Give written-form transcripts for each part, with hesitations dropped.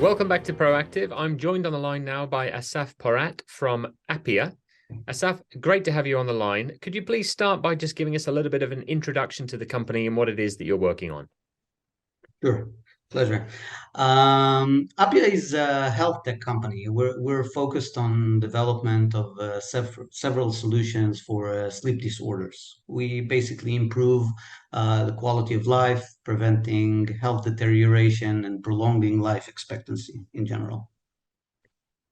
Welcome back to Proactive. I'm joined on the line now by Asaf Porat from Appia. Asaf, great to have you on the line. Could you please start by just giving us a little bit of an introduction to the company and what it is that you're working on? Sure, pleasure. Appia is a health tech company. We're focused on development of several solutions for sleep disorders. We basically improve the quality of life, preventing health deterioration, and prolonging life expectancy in general.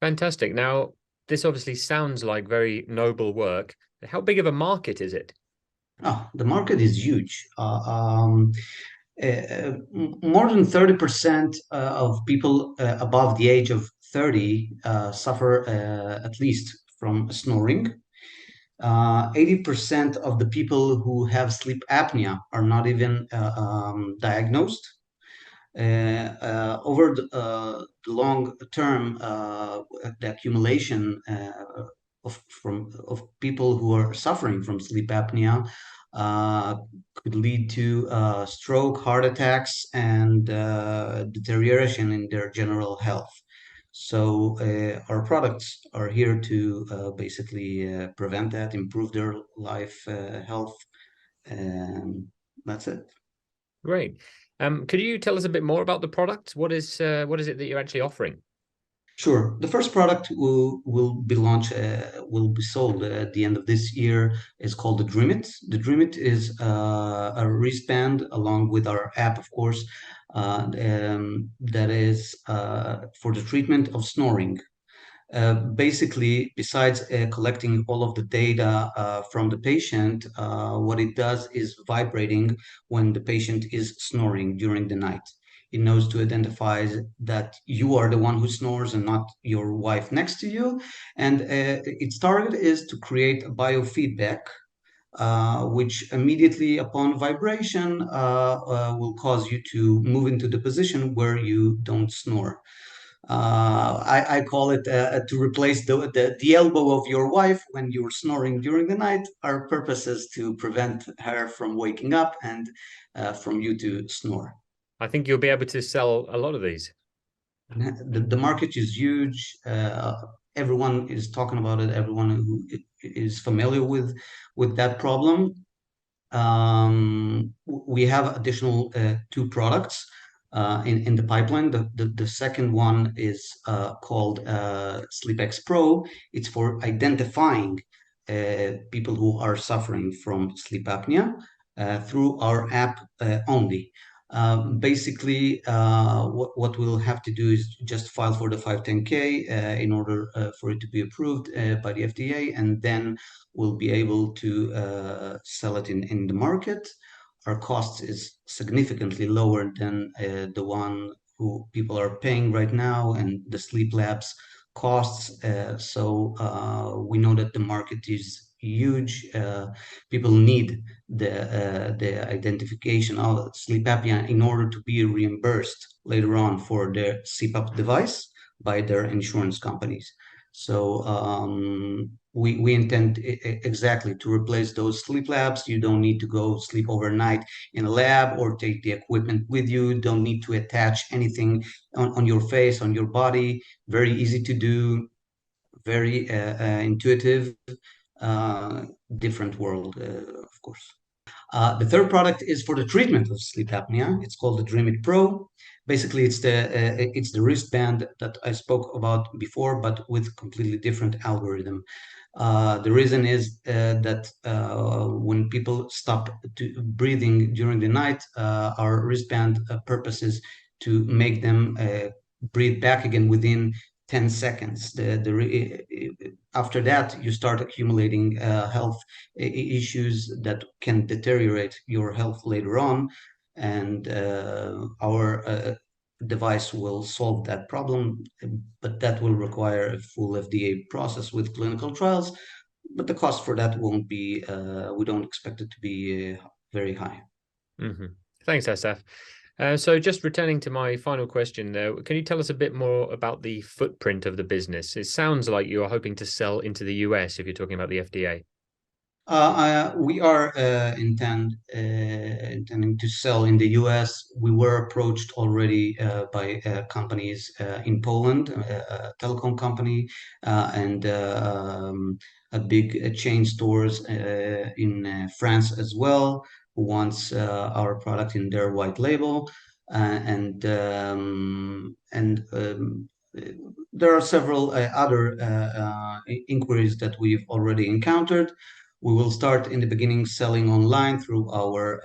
Fantastic. Now, this obviously sounds like very noble work. How big of a market is it? Oh, the market is huge. More than 30% of people above the age of 30 suffer at least from snoring. 80% of the people who have sleep apnea are not even diagnosed. Over the long term, the accumulation of people who are suffering from sleep apnea uh, could lead to stroke, heart attacks, and deterioration in their general health. So our products are here to basically prevent that, improve their life health, and that's it. Great. Could you tell us a bit more about the product? What is it that you're actually offering? Sure. The first product will be launched, will be sold at the end of this year. Is called the Dreamit. The Dreamit is a wristband along with our app, of course, that is for the treatment of snoring. Basically, besides collecting all of the data from the patient, what it does is vibrating when the patient is snoring during the night. It knows to identify that you are the one who snores and not your wife next to you. And its target is to create a biofeedback, which immediately upon vibration will cause you to move into the position where you don't snore. I call it to replace the elbow of your wife when you're snoring during the night. Our purpose is to prevent her from waking up and from you to snore. I think you'll be able to sell a lot of these. The market is huge. Everyone is talking about it. Everyone who is familiar with that problem. We have additional two products in the pipeline. The second one is called SleepX Pro. It's for identifying people who are suffering from sleep apnea through our app only. Basically, what we'll have to do is just file for the 510(k) in order for it to be approved by the FDA, and then we'll be able to sell it in the market. Our cost is significantly lower than the one who people are paying right now and the sleep labs costs. So we know that the market is huge. People need the identification of sleep apnea in order to be reimbursed later on for their CPAP device by their insurance companies. So we intend exactly to replace those sleep labs. You don't need to go sleep overnight in a lab or take the equipment with you. Don't need to attach anything on your face, on your body. Very easy to do, very intuitive, uh, different world, of course. The third product is for the treatment of sleep apnea. It's called the Dreamit Pro. Basically, it's the wristband that I spoke about before, but with completely different algorithm. The reason is that when people stop breathing during the night, our wristband purpose is to make them breathe back again within 10 seconds. After that, you start accumulating health issues that can deteriorate your health later on. And our device will solve that problem, but that will require a full FDA process with clinical trials. But the cost for that won't be, we don't expect it to be very high. Hmm. Thanks, Asaf. So just returning to my final question there, can you tell us a bit more about the footprint of the business? It sounds like you're hoping to sell into the US if you're talking about the FDA. We are intending to sell in the US. We were approached already by companies in Poland, a telecom company, and a big chain stores in France as well, who wants our product in their white label. And there are several other inquiries that we've already encountered. We will start in the beginning selling online through our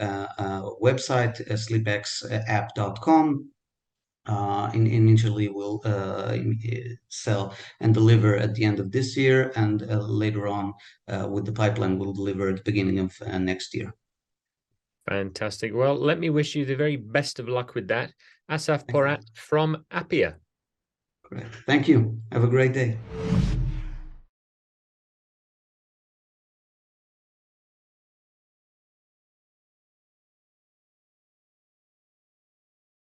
website, sleepexapp.com. Initially, we'll sell and deliver at the end of this year, and later on, with the pipeline, we'll deliver at the beginning of next year. Fantastic. Well, let me wish you the very best of luck with that. Asaf Porat from Appia. Great. Thank you. Have a great day.